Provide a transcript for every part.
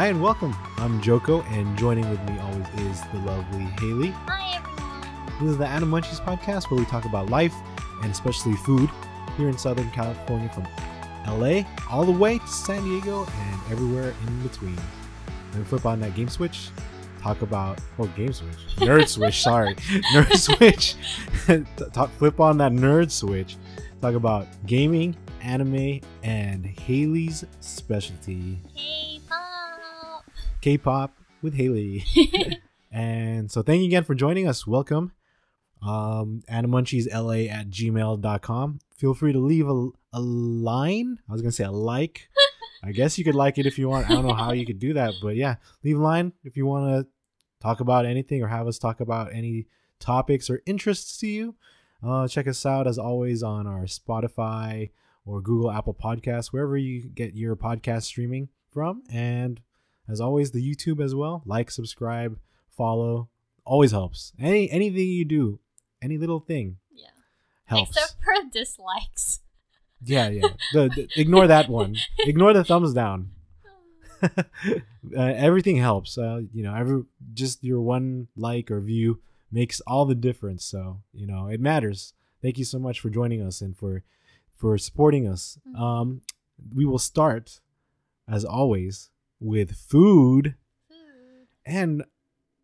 Hi and welcome. I'm Joco, and joining with me always is the lovely Haylee. Hi everyone. This is the Animunchies podcast where we talk about life and especially food here in Southern California, from LA all the way to San Diego and everywhere in between. Then flip on that game switch, talk about game switch, nerd switch. Sorry, nerd switch. Flip on that nerd switch. Talk about gaming, anime, and Haylee's specialty. Kpop with Haylee. And so thank you again for joining us. Welcome. animunchiesla@gmail.com. Feel free to leave a line. I was gonna say a like. I guess you could like it if you want. I don't know how you could do that, but yeah, leave a line if you want to talk about anything or have us talk about any topics or interests to you. Check us out as always on our Spotify or Google, Apple Podcasts, wherever you get your podcast streaming from. And as always, the YouTube as well. Like, subscribe, follow. Always helps. Anything you do, any little thing, helps. Except for dislikes. Yeah. Ignore that one. Ignore the thumbs down. Everything helps. Just your one like or view makes all the difference. So it matters. Thank you so much for joining us and for supporting us. Mm-hmm. We will start as always with food. And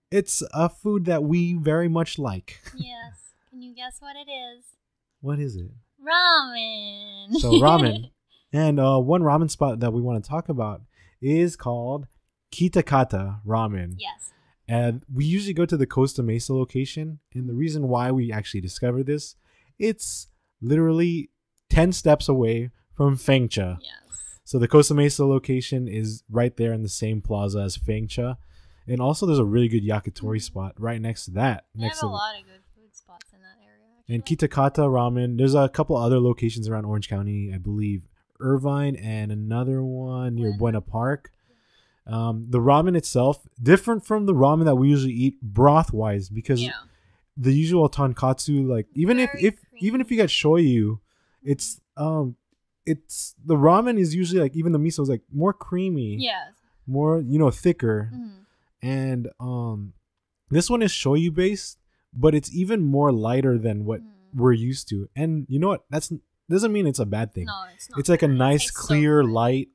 it's a food that we very much like. Yes. Can you guess what it is? What is it? Ramen. So ramen. And one ramen spot that we want to talk about is called KitaKata Ramen. Yes. And we usually go to the Costa Mesa location. And the reason why we actually discovered this, it's literally 10 steps away from Fengcha. Yes. So the Costa Mesa location is right there in the same plaza as Fengcha. And also there's a really good yakitori spot right next to that. They have a lot of good food spots in that area, actually. And KitaKata Ramen, there's a couple other locations around Orange County, I believe Irvine, and another one near Buena Park. The ramen itself, different from the ramen that we usually eat broth-wise, because the usual tonkatsu, like even if you get shoyu, it's the ramen is usually like, even the miso is like more creamy, more thicker. Mm-hmm. And this one is shoyu based, but it's even more lighter than what we're used to. And you know what? Doesn't mean it's a bad thing. No, it's not. It's like a nice, clear, light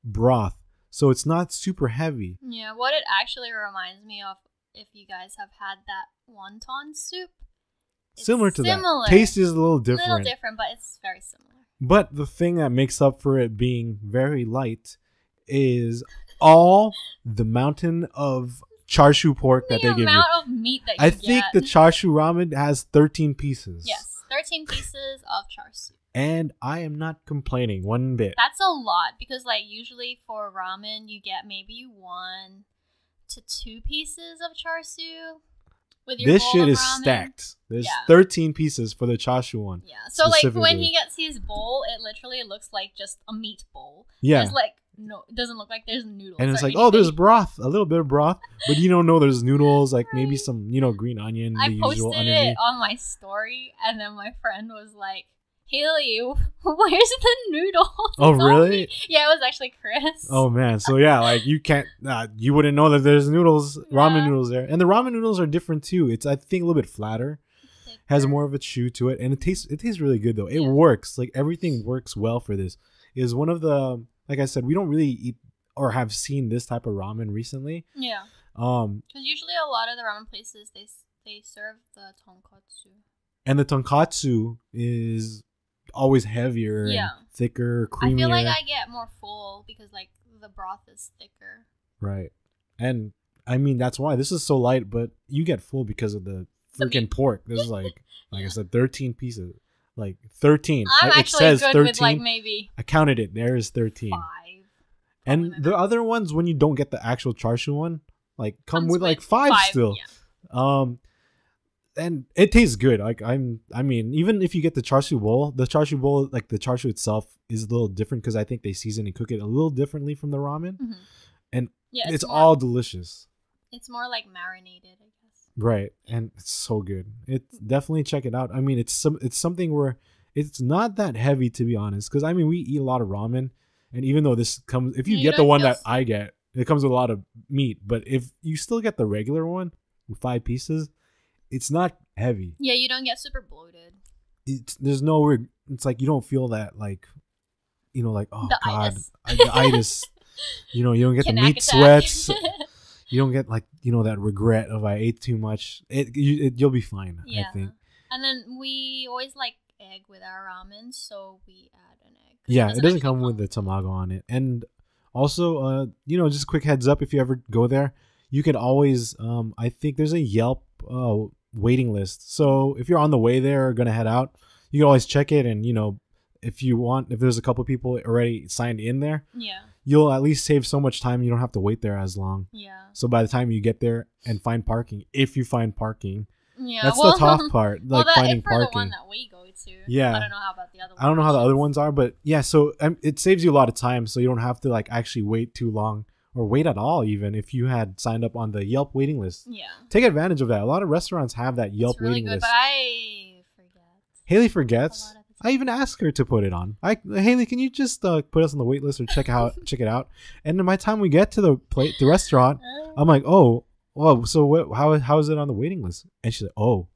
broth. So it's not super heavy. Yeah, what it actually reminds me of, if you guys have had that wonton soup. Similar to that. Taste is a little different. But it's very similar. But the thing that makes up for it being very light is all the mountain of char siu pork that they give you. The amount of meat that you get. I think the char siu ramen has 13 pieces. Yes, 13 pieces of char siu. And I am not complaining one bit. That's a lot, because usually for ramen you get maybe 1 to 2 pieces of char siu. This shit is stacked. There's 13 pieces for the char siu one. Yeah. So when he gets his bowl, it literally looks like just a meat bowl. Yeah. There's no, it doesn't look like there's noodles. And it's like, there's broth, a little bit of broth, but you don't know there's noodles, like maybe some, green onion, the usual posted underneath. It on my story, and then my friend was like, Haley, where's the noodles? Oh, really? Yeah, it was actually Chris. Oh, man. So, yeah, you can't, you wouldn't know that there's noodles, ramen noodles there. And the ramen noodles are different, too. It's, I think, a little bit flatter. Has more of a chew to it. And it tastes really good, though. It works. Everything works well for this. It is one of the, like I said, we don't really eat or have seen this type of ramen recently. Yeah. Because usually a lot of the ramen places, they serve the tonkatsu. And the tonkatsu is always heavier and thicker, creamier. I feel like I get more full because the broth is thicker. Right. And I mean, that's why this is so light, but you get full because of the freaking pork. This is like I said, 13 pieces. 13. I'm actually good 13. With maybe. I counted it. There is 13. 5. And the other ones, when you don't get the actual char siu one, come with 5 still. Yeah. And it tastes good. I mean, even if you get the char siu bowl, the char siu itself is a little different because I think they season and cook it a little differently from the ramen. Mm-hmm. And it's all delicious. It's more marinated, I guess. Right. And it's so good. Definitely check it out. I mean, it's something where it's not that heavy, to be honest, because I mean, we eat a lot of ramen, and even though this comes, if you get the one that I get, It comes with a lot of meat, but if you still get the regular one with 5 pieces, it's not heavy. Yeah, you don't get super bloated. There's no, it's like you don't feel that like, like, oh The god, itis. the itis. You don't get the meat Attack. sweats. You don't get like that regret of I ate too much. You'll be fine. Yeah. I think. And then we always like egg with our ramen, so we add an egg. Yeah, it doesn't come with the tamago on it. And also, just a quick heads up, if you ever go there, you can always, I think there's a Yelp waiting list. So if you're on the way there or going to head out, you can always check it. And, if there's a couple people already signed in there, yeah, you'll at least save so much time. You don't have to wait there as long. Yeah. So by the time you get there and find parking, if you find parking, yeah, that's the tough part, like finding parking. The one that we go to. Yeah. I don't know how about the other ones. I don't know how the other ones are, but yeah, so it saves you a lot of time, so you don't have to like actually wait too long or wait at all, even if you had signed up on the Yelp waiting list. Yeah. Take advantage of that. A lot of restaurants have that Yelp waiting list. But I forget. Haley forgets. I even asked her to put it on. Haley, can you just put us on the wait list or check it out? And then by the time we get to the restaurant, I'm like, oh, well, so how is it on the waiting list? And she's like, oh.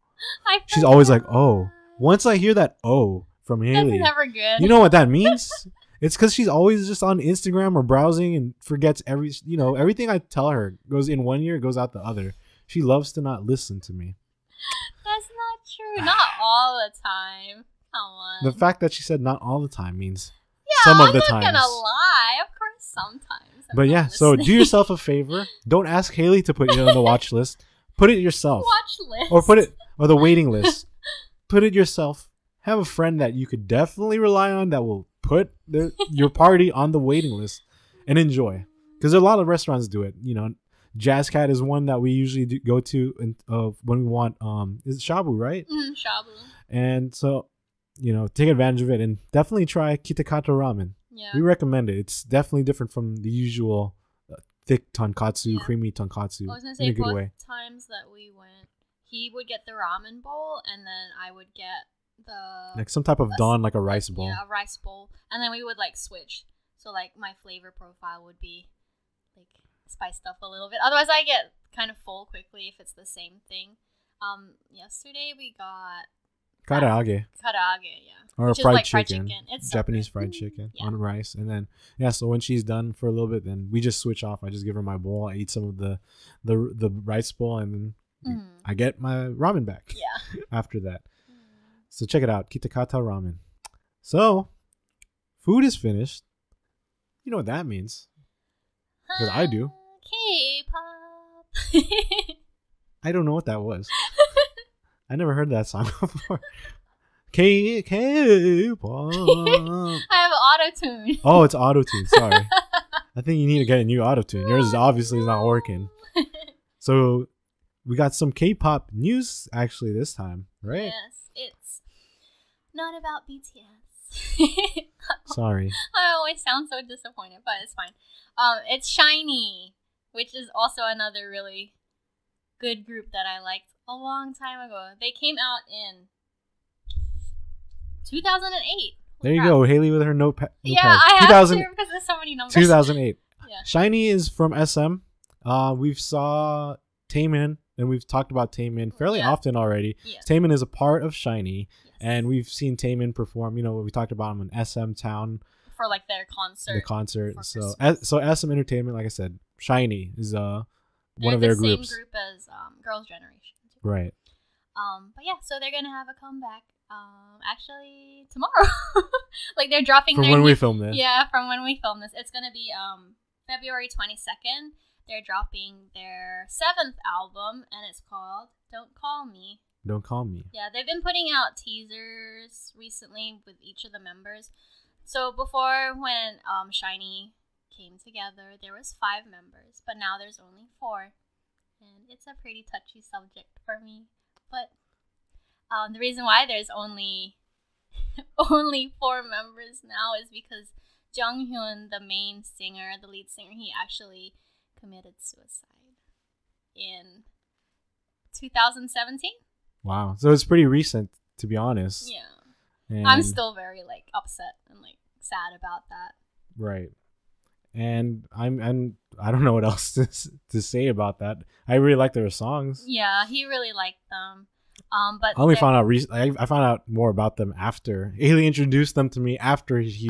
She's always like, oh. Once I hear that oh from Haley, that's never good. You know what that means? It's because she's always just on Instagram or browsing and forgets everything I tell her goes in one ear, goes out the other. She loves to not listen to me. That's not true. Not all the time. Come on. The fact that she said not all the time means some of the times. I'm not gonna lie. Of course, sometimes. But yeah, so do yourself a favor. Don't ask Haley to put it on the watch list. Put it yourself. Watch list. Or the waiting list. Put it yourself. Have a friend that you could definitely rely on that will put your party on the waiting list and enjoy. Because a lot of restaurants do it. Jazz Cat is one that we usually go to when we want. Is it shabu, right? Shabu. And so, take advantage of it and definitely try KitaKata Ramen. Yeah. We recommend it. It's definitely different from the usual thick tonkatsu, creamy tonkatsu. I was gonna say in a good both way. times that we went, he would get the ramen bowl, and then I would get like some type of don, like a rice bowl. Yeah, a rice bowl, and then we would like switch. So like my flavor profile would be like spiced up a little bit. Otherwise, I get kind of full quickly if it's the same thing. Yesterday we got karaage. Karaage, yeah. Or which fried is like chicken. Fried chicken. It's Japanese so fried chicken yeah. on rice. And then, so when she's done for a little bit, then we just switch off. I just give her my bowl. I eat some of the rice bowl, and then I get my ramen back. Yeah. After that. So check it out. KitaKata Ramen. So, food is finished. You know what that means. Because I do. Kpop. I don't know what that was. I never heard that song before. K-pop. I have auto-tune. Oh, it's auto-tune. Sorry. I think you need to get a new auto-tune. Yours obviously is not working. So we got some K-pop news actually this time, right? Yes, it's not about BTS. Sorry. I always sound so disappointed, but it's fine. It's SHINee, which is also another really good group that I liked a long time ago. They came out in 2008. There you go, Haley with her notepad. Yeah, I have to because there's so many numbers. 2008. Yeah. SHINee is from SM. We've saw Taemin, and we've talked about Taemin fairly often already. Yes. Taemin is a part of SHINee, and we've seen Taemin perform. We talked about him in SM Town for like their concert. The concert. So SM Entertainment, like I said, SHINee is one of their groups. Same group as Girls' Generation. Too. Right. But yeah, so they're gonna have a comeback. Actually tomorrow. Like they're dropping from when we film this. Yeah, from when we film this. It's gonna be February 22nd. They're dropping their 7th album, and it's called Don't Call Me. Don't Call Me. Yeah, they've been putting out teasers recently with each of the members. So before, when SHINee came together, there was 5 members, but now there's only 4. And it's a pretty touchy subject for me. But the reason why there's only 4 members now is because Jonghyun, the main singer, the lead singer, he actually committed suicide in 2017. Wow. So it's pretty recent, to be honest. Yeah. And I'm still very upset and sad about that. Right. and I don't know what else to say about that. I really like their songs. Yeah, he really liked them. But I only found out I found out more about them after Haley introduced them to me after he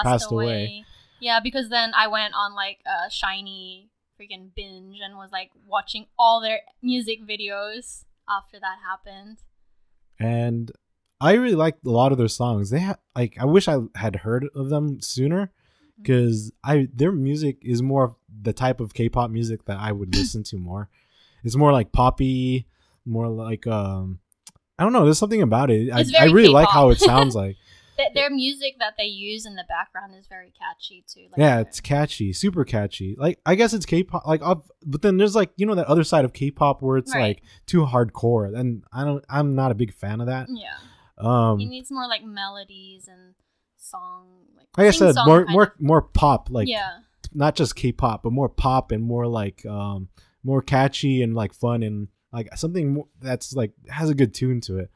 passed away. Yeah, because then I went on like a SHINee freaking binge and was like watching all their music videos after that happened. And I really liked a lot of their songs. They like I wish I had heard of them sooner, because their music is more the type of K-pop music that I would listen to more. It's more like poppy, more like I don't know. There's something about it. I really K-pop. like how it sounds like. Their music that they use in the background is very catchy too. Like yeah, it's catchy, super catchy. Like I guess it's K-pop, like, but then there's like that other side of K-pop where it's like too hardcore, and I'm not a big fan of that. Yeah, it needs more like melodies and song. Like I said, more pop, like not just K-pop, but more pop and more like more catchy and like fun and like something that's like has a good tune to it.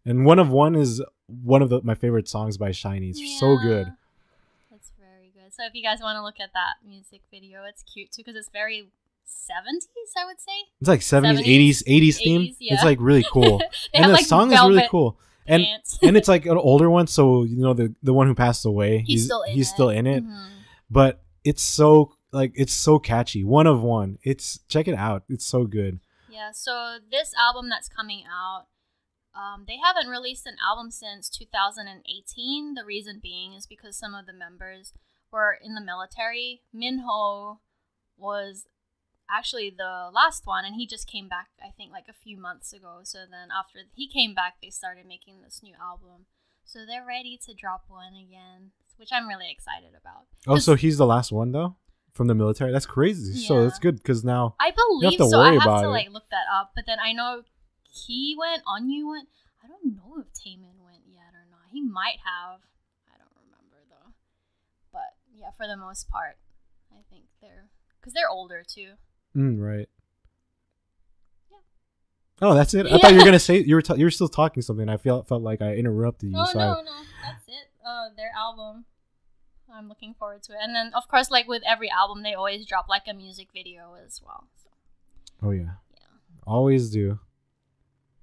And One is one of my favorite songs by SHINee. It's so good. It's very good. So if you guys want to look at that music video, it's cute too because it's very 70s, I would say. It's like 70s, 80s theme. Yeah. It's like really cool. And the song is really cool. And it's like an older one, so the one who passed away, he's still in it. Mm-hmm. But it's so catchy. One. Check it out. It's so good. Yeah, so this album that's coming out, they haven't released an album since 2018. The reason being is because some of the members were in the military. Minho was actually the last one, and he just came back, I think, like a few months ago. So then after he came back, they started making this new album. So they're ready to drop one again, which I'm really excited about. Oh, so he's the last one, though? From the military? That's crazy. Yeah. So that's good, because now I believe so. I have to like look that up, but then I know he went, Onyu went. I don't know if Taemin went yet or not. He might have. I don't remember though. But yeah, for the most part, I think because they're older too. Right. Yeah. Oh, that's it. I thought you were gonna say you were still talking something. I felt like I interrupted you. Oh no, that's it. Their album. I'm looking forward to it. And then, of course, like with every album, they always drop like a music video as well. So. Oh, yeah. Always do.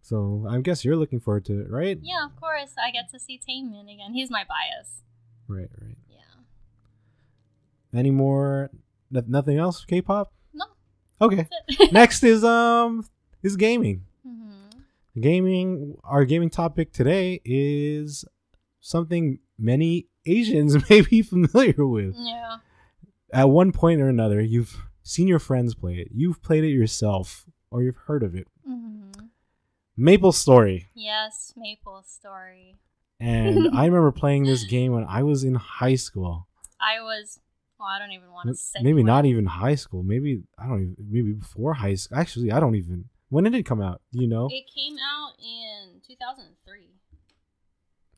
So, I guess you're looking forward to it, right? Yeah, of course. I get to see Taemin again. He's my bias. Right. Yeah. Any more? Nothing else? K-pop? No. Okay. Next is gaming. Mm-hmm. Our gaming topic today is something many Asians may be familiar with. Yeah. At one point or another, you've seen your friends play it. You've played it yourself, or you've heard of it. Mm-hmm. Maplestory. Yes, Maplestory. And I remember playing this game when I was in high school. I don't even want to say. Maybe not even high school. Maybe before high school. Actually, I don't even. When did it come out? Do you know? It came out in 2003.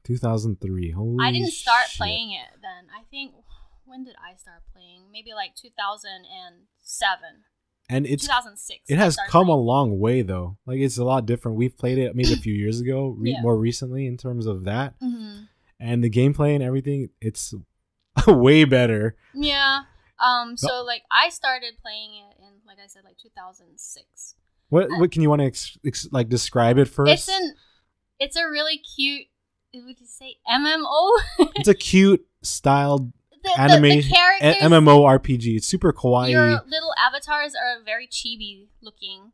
2003. Holy I didn't start playing it then. I think, when did I start playing? Maybe like 2007. And 2006. It has come a long way though. Like it's a lot different. We've played it maybe a few years ago, more recently in terms of that. Mm-hmm. And the gameplay and everything, it's way better. Yeah. So like I started playing it in, like I said, like 2006. What can you want to like describe it first? It's a really cute. Would you say MMO? It's a cute styled animation MMO RPG. It's super kawaii. Your little avatars are very chibi looking.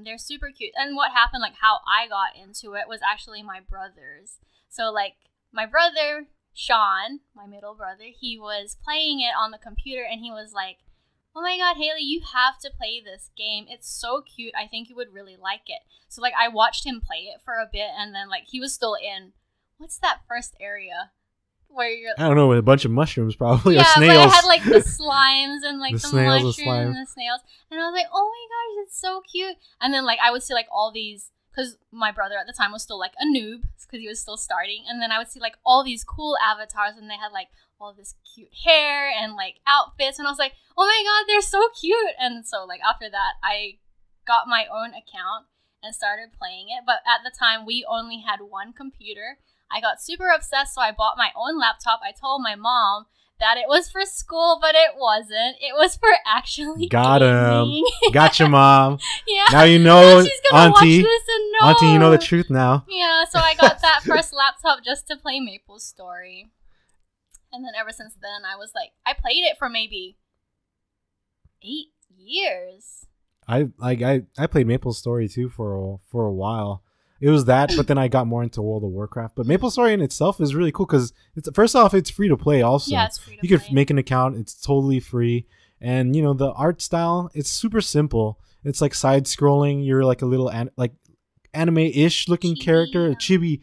They're super cute. And what happened, like how I got into it, was actually my brothers. So like my brother Sean, my middle brother, he was playing it on the computer, and he was like, "Oh my god, Haley, you have to play this game. It's so cute. I think you would really like it." So like I watched him play it for a bit, and then like he was still in. What's that first area where you're? I don't know, with a bunch of mushrooms, probably. Yeah, or snails. But it had like the slimes and like the mushrooms and the snails, and I was like, "Oh my gosh, it's so cute!" And then like I would see like all these, because my brother at the time was still like a noob because he was still starting, and then I would see like all these cool avatars, and they had like all this cute hair and like outfits, and I was like, "Oh my god, they're so cute!" And so like after that, I got my own account and started playing it. But at the time, we only had one computer. I got super obsessed, so I bought my own laptop. I told my mom, that it was for school, but it wasn't. It was for actually Got gaming. him. Gotcha, Mom. Yeah. Now you know, She's gonna watch Auntie. this and know. Auntie, you know the truth now. Yeah, so I got that first laptop just to play Maplestory. And then ever since then, I was like, I played it for maybe 8 years. I played Maplestory too for a while. It was that, but then I got more into World of Warcraft. But Maplestory in itself is really cool because it's first off, it's free to play. Also, yeah, it's free to you play. can make an account. It's totally free, and you know the art style. It's super simple. It's like side scrolling. You're like a little anime-ish looking character, a chibi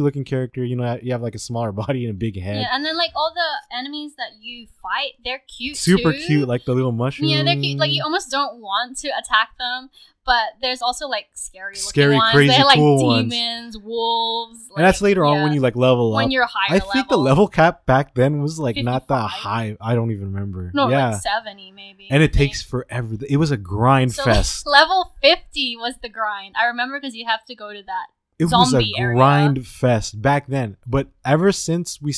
looking character. You know, you have like a smaller body and a big head. Yeah, and then like all the enemies that you fight, they're cute. Super too. Cute, like the little mushroom. Yeah, they're cute. Like you almost don't want to attack them. But there's also like scary ones. Crazy, they have like cool demons, wolves. Like, and that's later on when you like level up. When you're higher I think the level cap back then was like 55? not that high. I don't even remember. No, yeah. like 70 maybe. And it takes forever. It was a grind fest. Level 50 was the grind. I remember because you have to go to that it zombie was a grind fest back then. But ever since we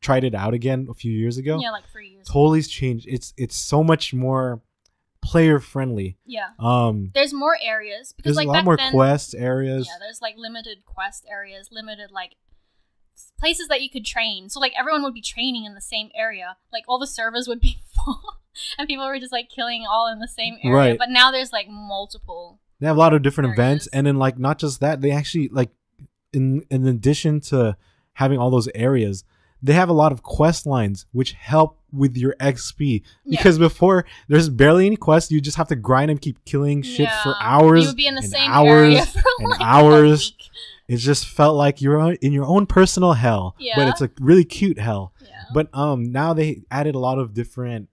tried it out again a few years ago. Yeah, like 3 years. Totally changed. It's so much more player friendly. Yeah. There's more areas because there's like a lot back more then, quest areas. Yeah, there's like limited quest areas, limited like places that you could train. So like everyone would be training in the same area. Like all the servers would be full, and people were just like killing all in the same area. Right. But now there's like multiple. They have a lot of different areas. events, and then like not just that, they actually like in addition to having all those areas, they have a lot of quest lines which help with your XP. Because before there's barely any quests, you just have to grind and keep killing shit for hours. You would be in the same hours area for and like hours. a week. It just felt like you're in your own personal hell. Yeah. But it's a really cute hell. Yeah. But now they added a lot of different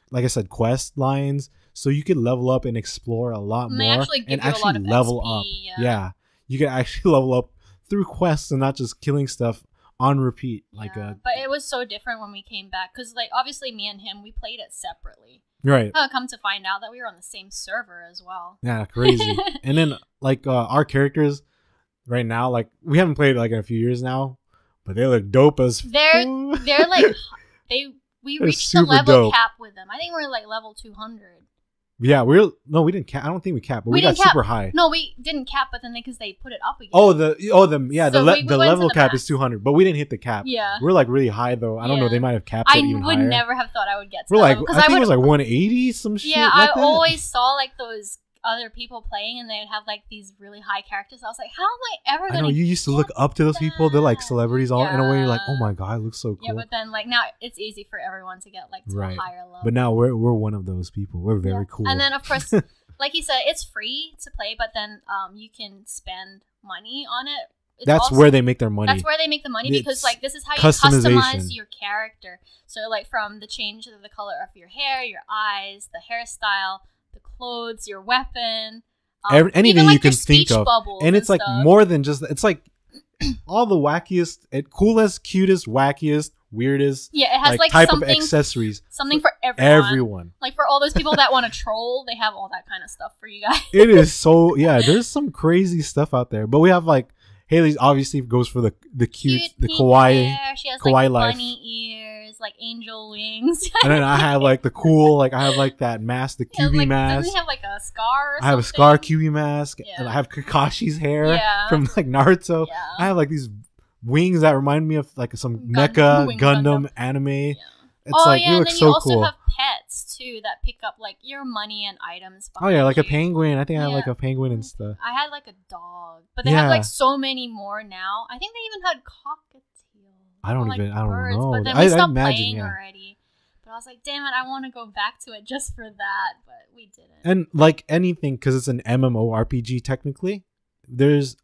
like I said, quest lines. So you could level up and explore a lot And more. they actually give and you actually a lot of level XP, up. Yeah. You can actually level up through quests and not just killing stuff on repeat. But it was so different when we came back because like obviously me and him, we played it separately. Right. Come to find out that we were on the same server as well. Yeah, crazy. And then like our characters right now, like we haven't played like in a few years now, but they look dope as They're like we reached the level cap with them. I think we're like level 200. Yeah, we didn't cap. I don't think we capped, but we got super high. No, we didn't cap, but then because they put it up again. The level cap is 200, but we didn't hit the cap. Yeah, we're like really high though. I don't know. They might have capped it even higher. I would never have thought I would get to we're that like level, I think it was like 180 some shit. Yeah, like I that. always saw like those other people playing and they'd have like these really high characters. I was like, how am I ever gonna? I know you used to look up to those people. They're like celebrities all in a way. You're like, oh my god, it looks so cool. Yeah, but then like now it's easy for everyone to get like to a higher level. But now we're one of those people. We're very cool. And then of course, like you said, it's free to play, but then you can spend money on it. That's where they make their money. That's where they make the money because like this is how you customize your character. So like from the change of the color of your hair, your eyes, the hairstyle, the clothes, your weapon, anything like you can think of, and it's like more than just. It's like all the wackiest, coolest, cutest, wackiest, weirdest. Yeah, it has like type of accessories. Something for everyone. Like for all those people that want to troll, they have all that kind of stuff for you guys. It is so there's some crazy stuff out there, but we have like Haley's obviously goes for the cute the kawaii hair. She has kawaii like life. bunny ears, like angel wings. And then I have like the cool, like I have like that mask, the QB mask. Doesn't he have like a scar? I have a scar QB mask, and I have Kakashi's hair from like Naruto. Yeah. I have like these wings that remind me of like some mecha Gundam anime. Yeah. It's like it looks so cool. And then you also have pets too that pick up like your money and items. Oh yeah, like a penguin. I think I have like a penguin and stuff. I had like a dog, but they have like so many more now. I think they even had cockatiels. I don't know. But then we stopped playing already. But I was like, damn it, I want to go back to it just for that, but we didn't. And like anything, because it's an MMORPG technically, there's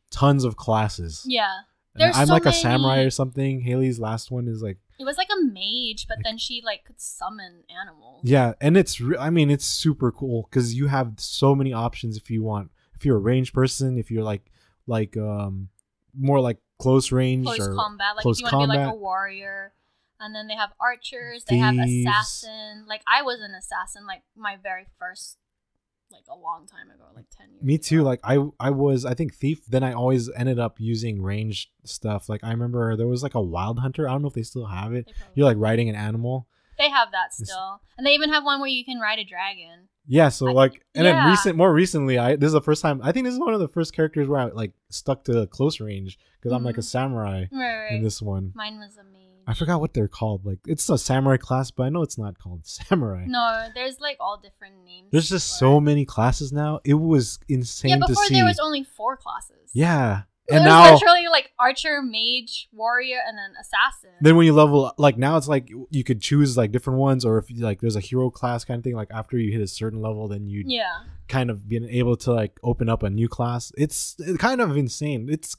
tons of classes. Yeah. I'm like a samurai or something. Haley's last one is like. It was like a mage, but then she like could summon animals. Yeah, and it's it's super cool because you have so many options if you want. If you're a ranged person, if you're like more like close range or combat, like close if you want to be like a warrior. And then they have archers, they have assassin. Like I was an assassin, like my very first like a long time ago, like 10 years. Me too. ago. Like I was, I think Thief. Then I always ended up using ranged stuff. Like I remember there was like a Wild Hunter. I don't know if they still have it. You're like riding an animal. They have that still, and they even have one where you can ride a dragon. Yeah. So then more recently, this is the first time. I think this is one of the first characters where I like stuck to close range because I'm like a samurai in this one. Mine was a mage. I forgot what they're called. Like it's a samurai class, but I know it's not called samurai. No, there's like all different names. There's just so many classes now. It was insane to see. Yeah, before there was only 4 classes. Yeah. And now literally like archer, mage, warrior, and then assassin. Then when you level like now it's like you could choose like different ones, or if you, like there's a hero class kind of thing. Like after you hit a certain level, then you kind of being able to like open up a new class. It's kind of insane. It's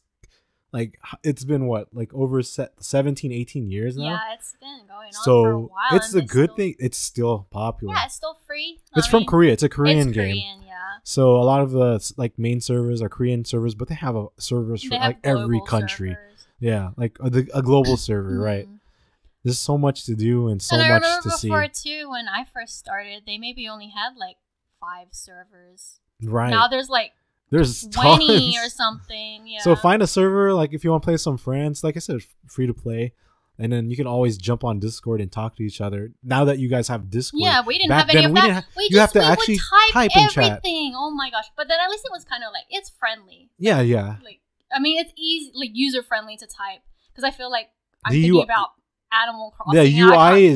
like it's been what like over 17, 18 years now. Yeah, it's been going on for a while. It's a good thing. It's still popular. Yeah, it's still free. It's from Korea. It's a Korean game. Korean, yeah. So a lot of the like main servers are Korean servers, but they have servers for like every country. Servers. Yeah, like a global server, right? There's so much to do and so much to see. And I remember before too, when I first started, they maybe only had like 5 servers. Right. Now there's 20 tons. or something. Yeah. So find a server, like if you want to play with some friends, like I said, free to play. And then you can always jump on Discord and talk to each other. Now that you guys have Discord. Yeah, we didn't have any of that. You have to actually type and chat. Everything. Oh my gosh. But then at least it was kind of like, it's friendly. Yeah, yeah. Like, I mean, it's easy, like user friendly to type. Because I feel like I'm thinking about Animal Crossing. The UI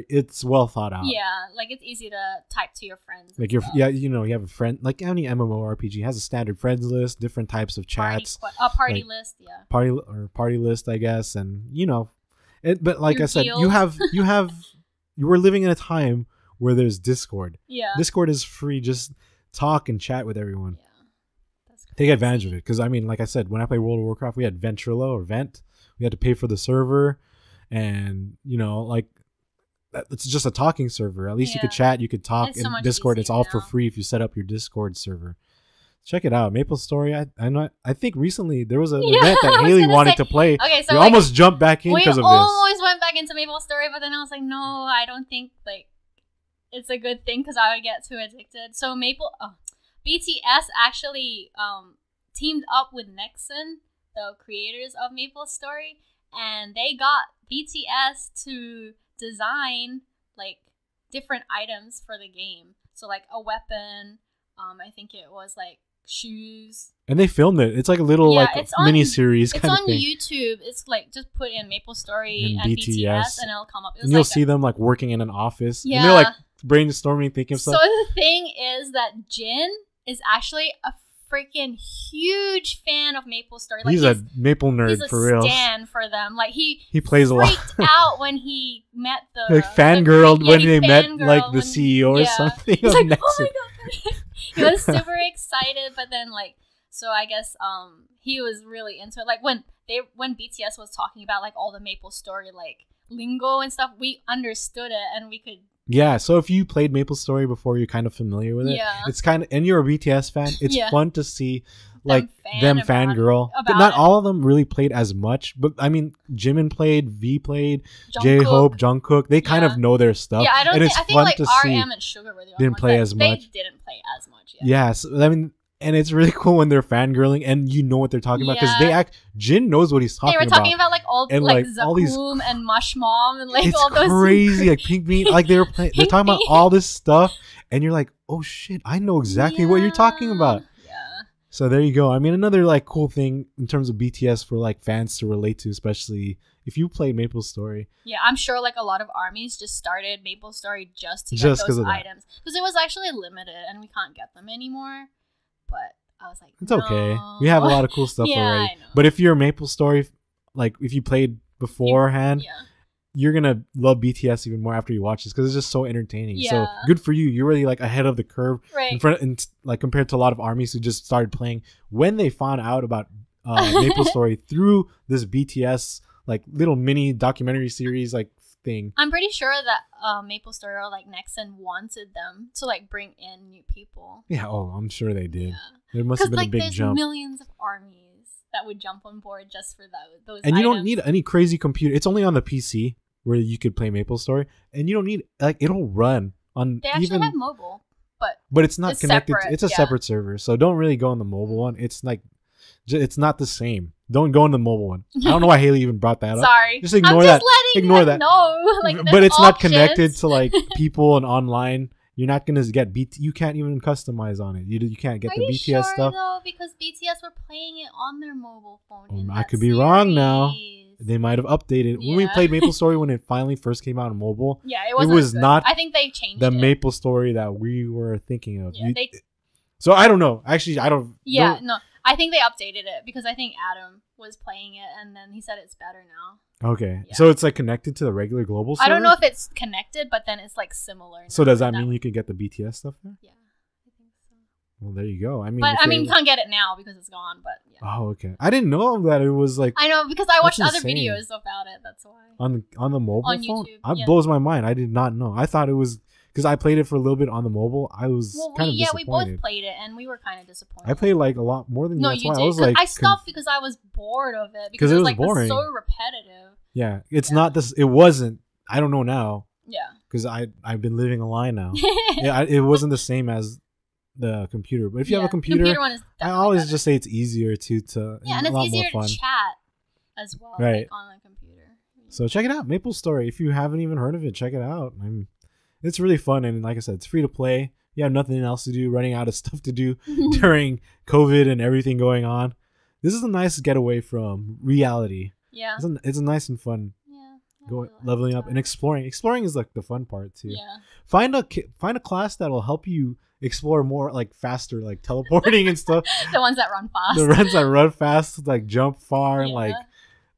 it's well thought out. Yeah, like it's easy to type to your friends. Like you have a friend, like any MMORPG has a standard friends list, different types of chats. Party list, yeah. Party list, I guess, and but like I said, you were living in a time where there's Discord. Yeah. Discord is free, just talk and chat with everyone. Yeah. That's crazy. Take advantage of it. Because I mean, like I said, when I played World of Warcraft, we had Ventrilo or Vent. We had to pay for the server. And it's just a talking server. At least you could chat, you could talk in Discord. It's all for free if you set up your Discord server. Check it out, Maplestory. I think recently there was an event that Haylee wanted to play. Okay, so we almost jumped back in because of this. We almost went back into Maplestory, but then I was like, no, I don't think it's a good thing because I would get too addicted. So BTS actually teamed up with Nexon, the creators of Maplestory. And they got BTS to design like different items for the game. So like a weapon, I think it was like shoes. And they filmed it. It's like a little mini series. It's on YouTube. It's like just put in Maplestory and BTS and it'll come up. And you'll see them like working in an office. Yeah. And they're like brainstorming, thinking of stuff. So the thing is that Jin is actually a freaking huge fan of Maplestory. Like he's a Maple nerd for real. He's a stan for them. Like he plays a lot. Freaked out when he met the like fangirled when they met like the CEO or something. He's like, oh my god! He was super excited, but then so I guess he was really into it. Like when BTS was talking about like all the Maplestory like lingo and stuff, we understood it and we could. Yeah, so if you played Maplestory before, you're kind of familiar with it. Yeah. It's kind of, and you're a BTS fan, it's fun to see like them fangirl. But not all of them really played as much. But I mean, Jimin played, V played, J-Hope, Jungkook. They kind of know their stuff. Yeah, I think like RM and Sugar were the only didn't play as much. They didn't play as much. Yeah, so, I mean. And it's really cool when they're fangirling and you know what they're talking about because Jin knows what he's talking about. They were talking about like all Zakum and Mush Mom and like all those. It's crazy, like Pink Bean, like they're talking about all this stuff, and you're like, oh shit, I know exactly what you're talking about. Yeah. So there you go. I mean, another like cool thing in terms of BTS for like fans to relate to, especially if you played Maplestory. Yeah, I'm sure like a lot of armies just started Maplestory just to get those items because it was actually limited and we can't get them anymore. But I was like, it's okay. We have a lot of cool stuff already. I know. But if you're a Maplestory, like if you played beforehand, you're gonna love BTS even more after you watch this because it's just so entertaining. Yeah. So good for you. You're really like ahead of the curve in front, and like compared to a lot of armies who just started playing when they found out about Maplestory through this BTS like little mini documentary series like thing. I'm pretty sure that Maplestory or like Nexon wanted them to like bring in new people. Yeah, I'm sure they did. Yeah. There must have been a big jump. Because millions of armies that would jump on board just for those and items. You don't need any crazy computer. It's only on the PC where you could play Maplestory, and you don't need like it'll run on. They actually have mobile. but it's not it's connected. separate, It's a yeah. separate server, so don't really go on the mobile one. It's like, it's not the same. Don't go on the mobile one. I don't know why Haley even brought that up. Sorry. Just ignore I'm that. just letting Ignore them that. know. Like, But it's not options. connected to like people and online. You're not gonna get You can't even customize on it. You can't get Are the you BTS sure, stuff. though? Because BTS were playing it on their mobile phone. In I that could be wrong now. series. They might have updated when we Yeah. played Maplestory when it finally first came out on mobile. Yeah, it wasn't. was good. not I think they changed The it. Maplestory that we were thinking of. Yeah, So I don't know. Actually, I don't. yeah, don't- no. I think they updated it because I think Adam was playing it and then he said it's better now. Okay, Yeah. so it's like connected to the regular global server. I don't know if it's connected, but then it's like similar. So now does that in mean way. you could get the BTS stuff there? Yeah, I think so. Well, there you go. I mean, But if I they- mean, you can't get it now because it's gone. But yeah, Oh, okay. I didn't know that it was like I know because I watched That's other insane. videos about it. That's why. on the mobile On phone. YouTube, That yeah. blows my mind. I did not know. I thought it was because I played it for a little bit on the mobile. I was Well, kind of we disappointed. both played it and we were kind of disappointed. I played like a lot more than you. No, That's you why did. I was 'Cause like, I stopped because I was bored of it because 'Cause it it was was like boring. so repetitive. yeah, it's Yeah. not this. It wasn't. I don't know now Yeah. because I've been living a lie now. Yeah, it wasn't the same as the computer. But if you have a computer, one is I definitely always better. just say it's easier to yeah, and a it's lot easier more fun. to chat as well, Right. like, on the computer. So check it out, Maplestory. If you haven't even heard of it, check it out. It's really fun, and like I said, it's free to play. You have nothing else to do, running out of stuff to do during COVID and everything going on. This is a nice getaway from reality. Yeah. It's a nice and fun Yeah. leveling up and exploring. Exploring is like the fun part too. Yeah. Find a class that will help you explore more, like faster, like teleporting and stuff. The ones that run fast. The runs that run fast, like jump far, and Yeah.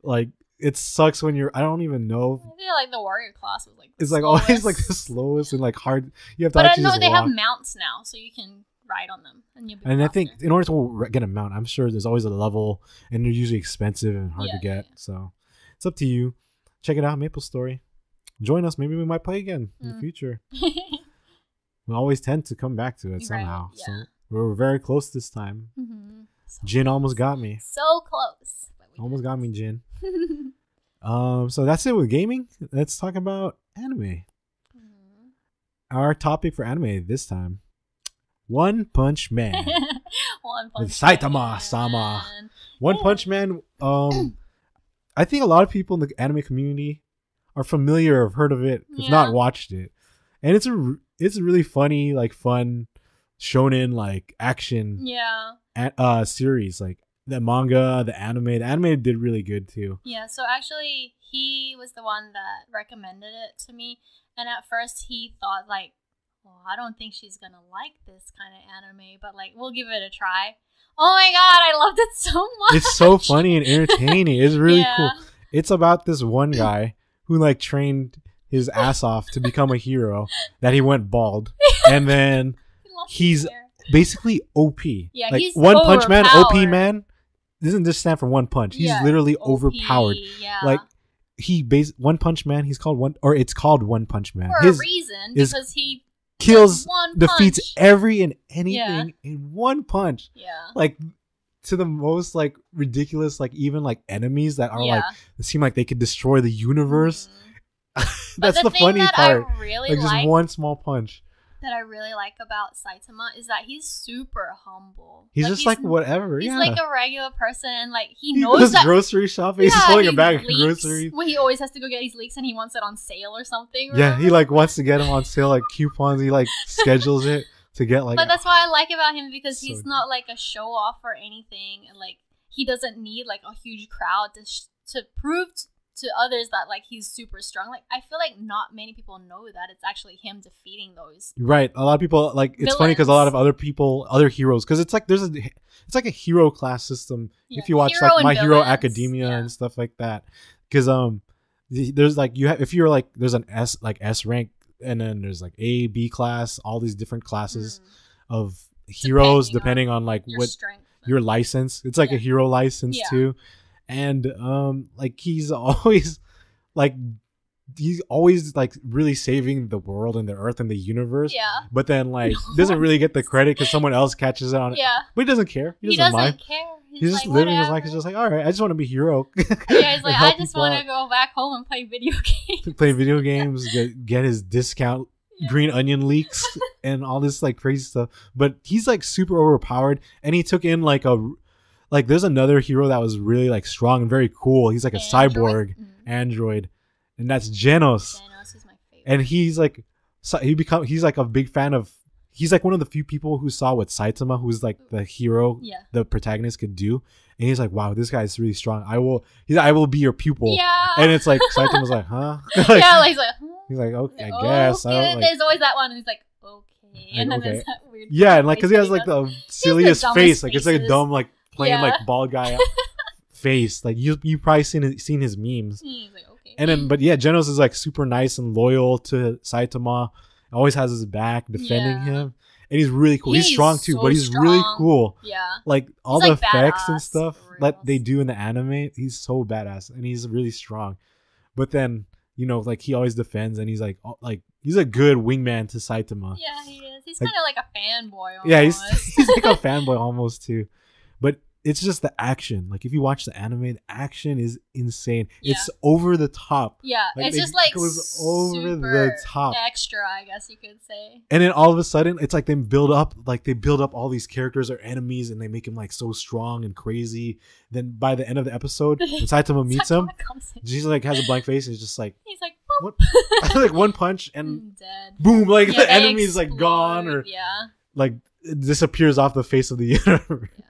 like it sucks when I don't even know. I feel like the warrior class was like the It's like slowest. always like the slowest and like hard. You have to But I actually know just they walk. have mounts now, so you can ride on them, and you'll be And I faster. think in order to get a mount, I'm sure there's always a level, and they're usually expensive and hard to Yeah, get. So it's up to you. Check it out, Maplestory. Join us. Maybe we might play again in the future. We always tend to come back to it Right, somehow. yeah. So we're very close this time. Mhm. So Jin almost got me. so close. But we Almost got me, Jin. So that's it with gaming. Let's talk about anime. Mhm. Our topic for anime this time: One Punch Man. One With Punch Saitama-sama. Man. One Yeah. Punch Man. I think a lot of people in the anime community are familiar, have heard of it, if Yeah. not watched it, and it's a really funny, like fun, shonen like action Yeah. series. Like the manga, the anime did really good too. Yeah, so actually, he was the one that recommended it to me. And at first, he thought, like, well, I don't think she's going to like this kind of anime, but, like, we'll give it a try. Oh my god, I loved it so much. It's so funny and entertaining. It's really Yeah. cool. It's about this one guy who like trained his ass off to become a hero, that he went bald, and then He lost he's his hair. basically OP. Yeah, like he's One Punch Man, OP overpowered. man doesn't just stand for one punch. He's Yeah, literally OP, overpowered. Yeah. Like One Punch Man. It's called One Punch Man. for His a reason, his- because he kills, one defeats punch. every and anything in one punch. Yeah. Like to the most like ridiculous, like even like enemies that are like seem like they could destroy the universe. Mhm. But That's the thing funny that part. I really Like just like one small punch. that I really like about Saitama is that he's super humble. He's just like whatever. He's Yeah. like a regular person, and like he He knows goes that grocery shopping. He's holding a bag of leaks groceries. when he always has to go get his leaks, and he wants it on sale or something. Yeah, he remember? like wants to get them on sale, like coupons. He like schedules it to get like. But that's what I like about him because So he's good. not like a show off or anything, and like he doesn't need like a huge crowd to prove to others that like he's super strong. Like I feel like not many people know that it's actually him defeating those. Right, a lot of people like it's funny because a lot of other heroes, because it's like it's like a hero class system. Yeah, If you watch hero like My and Hero villains, Academia yeah. and stuff like that, because there's like if you're like there's an S rank, and then there's like A, B class, all these different classes of heroes depending on like your what strength. your license. It's like a Yeah. hero license Yeah. too, and like he's always like really saving the world and the earth and the universe. Yeah. But then like doesn't really get the credit because someone else catches it on it. Yeah. But he doesn't care. He doesn't mind. care. He's just like, living his life. whatever. He's just like, all right, I just want to be a hero. Yeah, he's like, I just want to to go back home and play video games. play video games, get his discount green onion leaks and all this like crazy stuff. But he's like super overpowered, and he took in like there's another hero that was really like strong and very cool. He's like a cyborg android, and that's Genos. Genos is my favorite. And he's like he's like a big fan of. He's like one of the few people who saw what Saitama, who's like the hero, the protagonist, could do. And he's like, wow, this guy's really strong. I will be your pupil. Yeah. And it's like Saitama's like, huh? Like, yeah, like, he's like, okay, I guess. Okay. I don't, like, there's always that one who's like, okay. And then there's that weird. Yeah, and like, because he has like the silliest face. Like, it's like a dumb, like, playing like bald guy face. Like, you probably seen his memes. He's like, okay. And then, but yeah, Genos is like super nice and loyal to Saitama. Always has his back defending him. And he's really cool. He's strong too, but he's really cool. Yeah. Like all the effects and stuff that they do in the anime, he's so badass and he's really strong. But then, you know, like he always defends and he's like he's a good wingman to Saitama. Yeah, he is. He's kind of like a fanboy almost. Yeah, he's like a fanboy almost too. But it's just the action. Like if you watch the anime, the action is insane. Yeah. It's over the top. Yeah, like, it's just like goes over the top. Extra, I guess you could say. And then all of a sudden, it's like they build up all these characters or enemies, and they make him like so strong and crazy. Then by the end of the episode, when Saitama meets him, she's like has a blank face, and he's just like, he's like, what? Like one punch and dead. Boom! Like the enemy's like gone or like it disappears off the face of the universe. Yeah.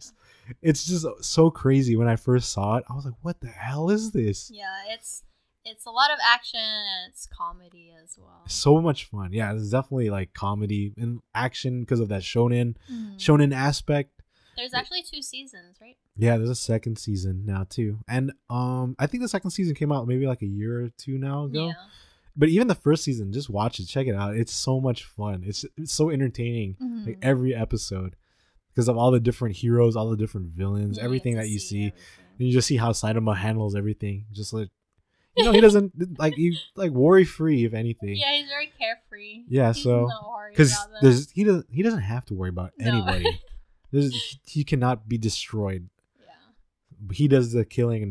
It's just so crazy. When I first saw it, I was like, what the hell is this? Yeah, it's a lot of action and it's comedy as well. So much fun. Yeah, it's definitely like comedy and action because of that shonen aspect. There's actually 2 seasons, right? Yeah, there's a second season now too. And I think the second season came out maybe like a year or 2 now ago. Yeah. But even the first season, just watch it, check it out. It's so much fun. It's so entertaining. Like every episode. Because of all the different heroes, all the different villains, everything that you see. And you just see how Saitama handles everything. Just like, you know, he doesn't like worry free, if anything. Yeah, he's very carefree. Yeah, so because he doesn't have to worry about anybody. He cannot be destroyed. Yeah, he does the killing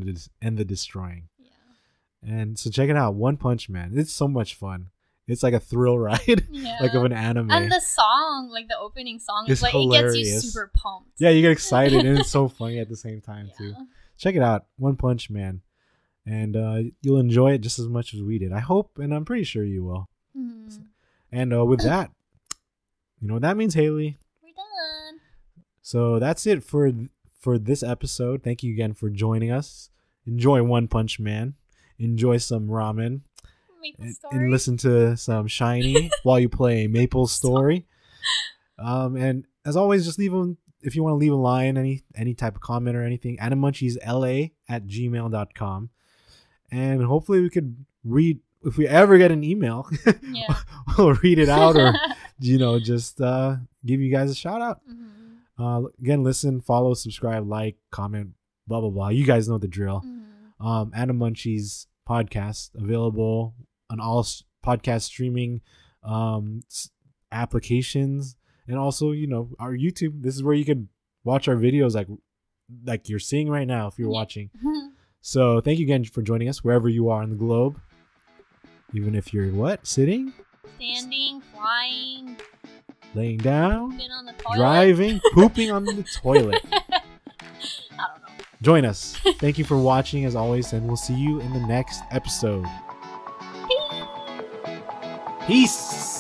and the destroying. Yeah, and so check it out, One Punch Man. It's so much fun. It's like a thrill ride, like of an anime. And the song, like the opening song, is like hilarious. It gets you super pumped. Yeah, you get excited and it's so funny at the same time too. Check it out, One Punch Man, and you'll enjoy it just as much as we did. I hope, and I'm pretty sure you will. And with that, you know what that means, Haley. We're done. So that's it for this episode. Thank you again for joining us. Enjoy One Punch Man. Enjoy some ramen. And listen to some SHINee while you play Maplestory. And as always, just leave them, if you want to leave a line, any type of comment or anything, animunchiesla@gmail.com. And hopefully we could read, if we ever get an email, we'll read it out or, you know, just give you guys a shout out. Again, listen, follow, subscribe, like, comment, blah, blah, blah. You guys know the drill. Animunchies podcast available on all podcast streaming applications, and also, you know, our YouTube. This is where you can watch our videos like you're seeing right now if you're watching. So thank you again for joining us wherever you are on the globe, even if you're sitting, standing, flying, laying down, on the toilet, driving, pooping on the toilet. I don't know. Join us. Thank you for watching as always, and we'll see you in the next episode. Peace.